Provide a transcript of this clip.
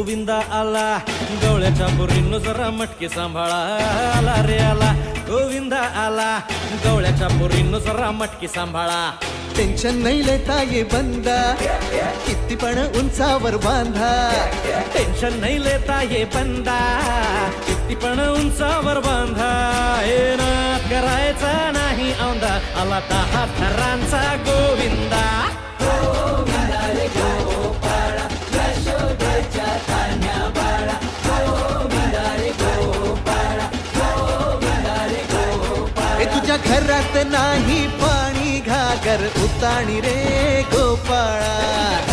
गोविंदा आला, गवळ्याच्या पोरींनो जरा मटके सांभाळा. आला रे आला गोविंदा आला, गवळ्याच्या पोरींनो जरा मटके सांभाळा. टेन्शन नाही लेता ये बंदा, किती पण उंचावर बांधा. टेन्शन नाही लेता ये बंदा, किती पण उंचावर बांधा. हे नाद करायचा नाही औंधा, आला 10 थरांचा गोविंदा. तुझ्या घरात नाही पाणी घागर उताणी रे गोपाळा.